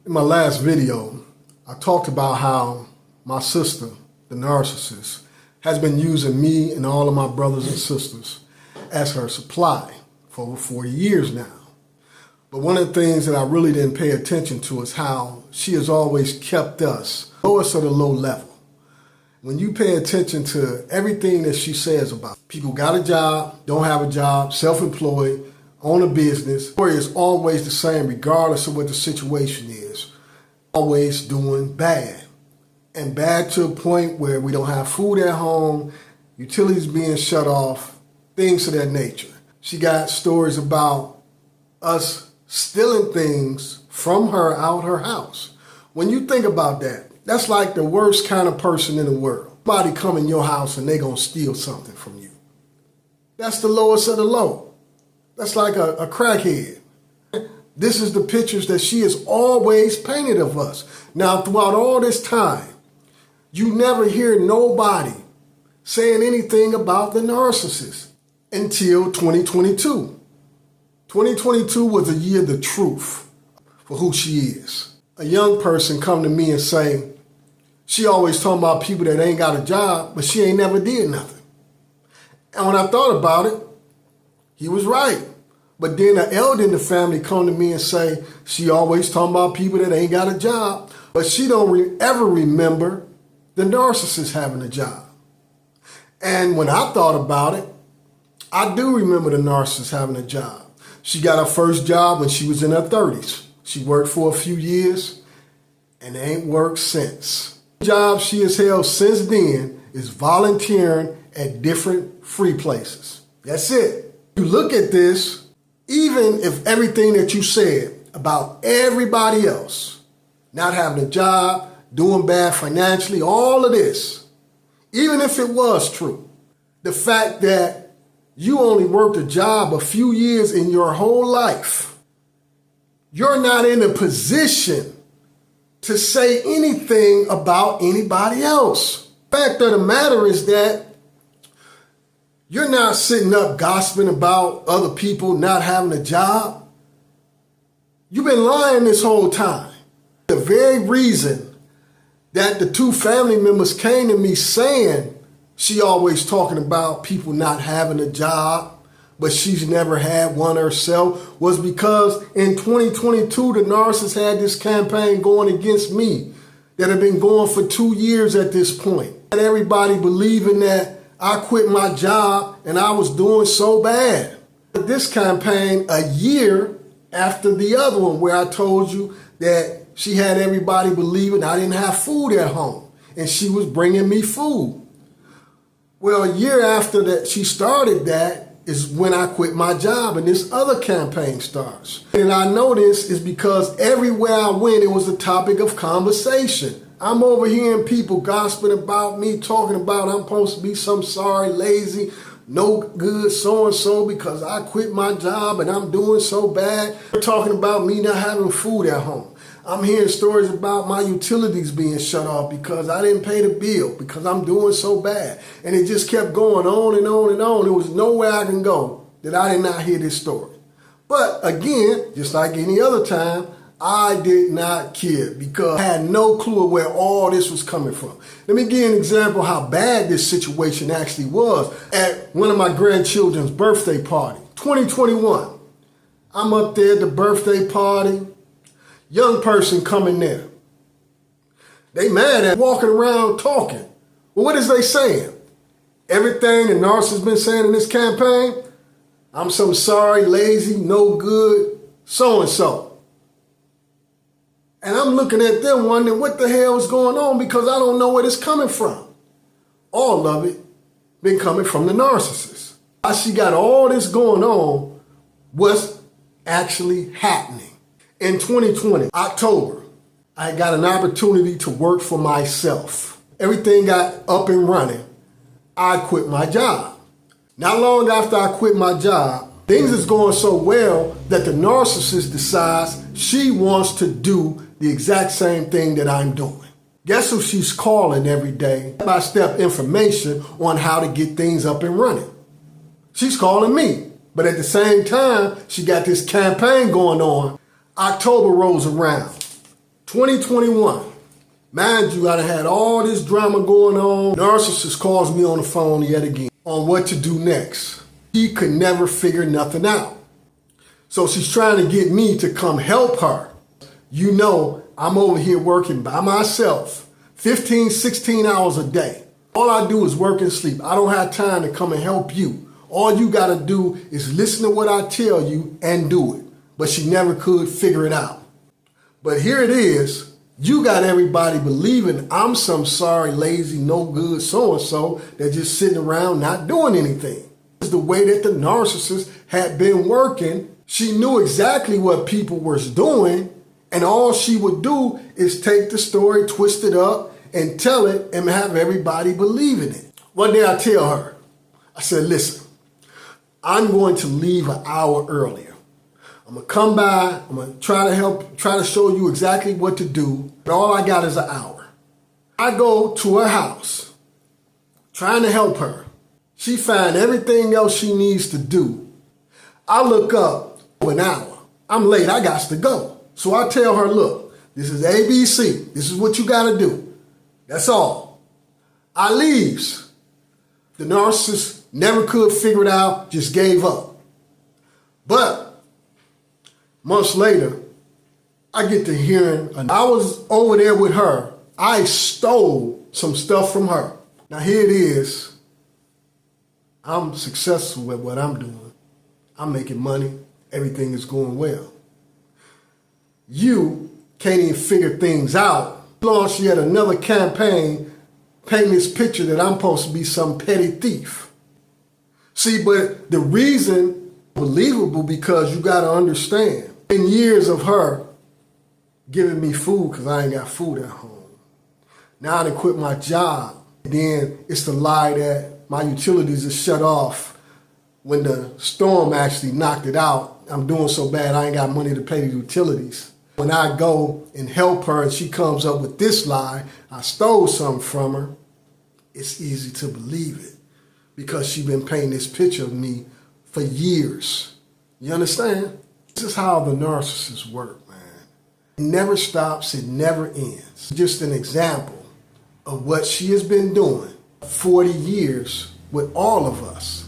In my last video, I talked about how my sister, the narcissist, has been using me and all of my brothers and sisters as her supply for over 40 years now. But one of the things that I really didn't pay attention to is how she has always kept us lowest of the low level. When you pay attention to everything that she says about people got a job, don't have a job, self-employed, own a business, the story is always the same regardless of what the situation is. Always doing bad. And bad to a point where we don't have food at home, utilities being shut off, things of that nature. She got stories about us stealing things from her out her house. When you think about that, that's like the worst kind of person in the world. Somebody come in your house and they gonna steal something from you. That's the lowest of the low. That's like a crackhead. This is the pictures that she has always painted of us. Now, throughout all this time, you never hear nobody saying anything about the narcissist until 2022. 2022 was a year of the truth for who she is. A young person come to me and say, she always talking about people that ain't got a job, but she ain't never did nothing. And when I thought about it, he was right. But then an elder in the family come to me and say, she always talking about people that ain't got a job, but she don't ever remember the narcissist having a job. And when I thought about it, I do remember the narcissist having a job. She got her first job when she was in her 30s. She worked for a few years and ain't worked since. The job she has held since then is volunteering at different free places. That's it. You look at this, even if everything that you said about everybody else, not having a job, doing bad financially, all of this, even if it was true, the fact that you only worked a job a few years in your whole life, you're not in a position to say anything about anybody else. The fact of the matter is that you're not sitting up gossiping about other people not having a job. You've been lying this whole time. The very reason that the two family members came to me saying she always talking about people not having a job, but she's never had one herself, was because in 2022, the narcissist had this campaign going against me that had been going for 2 years at this point. And everybody believing that I quit my job and I was doing so bad. This campaign a year after the other one where I told you that she had everybody believing I didn't have food at home and she was bringing me food. Well, a year after that she started that is when I quit my job and this other campaign starts. And I know this is because everywhere I went, it was a topic of conversation. I'm over hearing people gossiping about me, talking about I'm supposed to be some sorry, lazy, no good so-and-so because I quit my job and I'm doing so bad. They're talking about me not having food at home. I'm hearing stories about my utilities being shut off because I didn't pay the bill because I'm doing so bad. And it just kept going on and on and on. There was nowhere I can go that I did not hear this story. But again, just like any other time, I did not care because I had no clue where all this was coming from. Let me give you an example of how bad this situation actually was. At one of my grandchildren's birthday party, 2021. I'm up there at the birthday party. Young person coming there. They mad at walking around talking. Well, what is they saying? Everything the narcissist been saying in this campaign? I'm so sorry, lazy, no good, so-and-so. And I'm looking at them wondering what the hell is going on because I don't know where it's coming from. All of it been coming from the narcissist. How she got all this going on, what's actually happening. In 2020, October, I got an opportunity to work for myself. Everything got up and running. I quit my job. Not long after I quit my job, things is going so well that the narcissist decides she wants to do the exact same thing that I'm doing. Guess who she's calling every day? Step-by-step information on how to get things up and running. She's calling me. But at the same time, she got this campaign going on. October rolls around. 2021. Mind you, I done had all this drama going on. Narcissist calls me on the phone yet again on what to do next. He could never figure nothing out. So she's trying to get me to come help her. You know, I'm over here working by myself, 15, 16 hours a day. All I do is work and sleep. I don't have time to come and help you. All you gotta do is listen to what I tell you and do it. But she never could figure it out. But here it is. You got everybody believing I'm some sorry, lazy, no good so-and-so that's just sitting around not doing anything. It's the way that the narcissist had been working. She knew exactly what people were doing, and all she would do is take the story, twist it up, and tell it and have everybody believe in it. One day I tell her, I said, listen, I'm going to leave an hour earlier. I'm gonna come by, I'm gonna try to show you exactly what to do, but all I got is an hour. I go to her house, trying to help her. She find everything else she needs to do. I look up for an hour. I'm late, I got to go. So I tell her, look, this is ABC. This is what you gotta do. That's all. I leaves. The narcissist never could figure it out, just gave up. But months later, I get to hearing, I was over there with her. I stole some stuff from her. Now here it is. I'm successful at what I'm doing. I'm making money. Everything is going well. You can't even figure things out. Launched yet another campaign painting this picture that I'm supposed to be some petty thief. See, but the reason believable because you got to understand. In years of her giving me food because I ain't got food at home. Now I done quit my job. Then it's the lie that my utilities are shut off when the storm actually knocked it out. I'm doing so bad I ain't got money to pay the utilities. When I go and help her and she comes up with this lie, I stole something from her, it's easy to believe it because she's been painting this picture of me for years. You understand? This is how the narcissists work, man. It never stops, it never ends. Just an example of what she has been doing 40 years with all of us.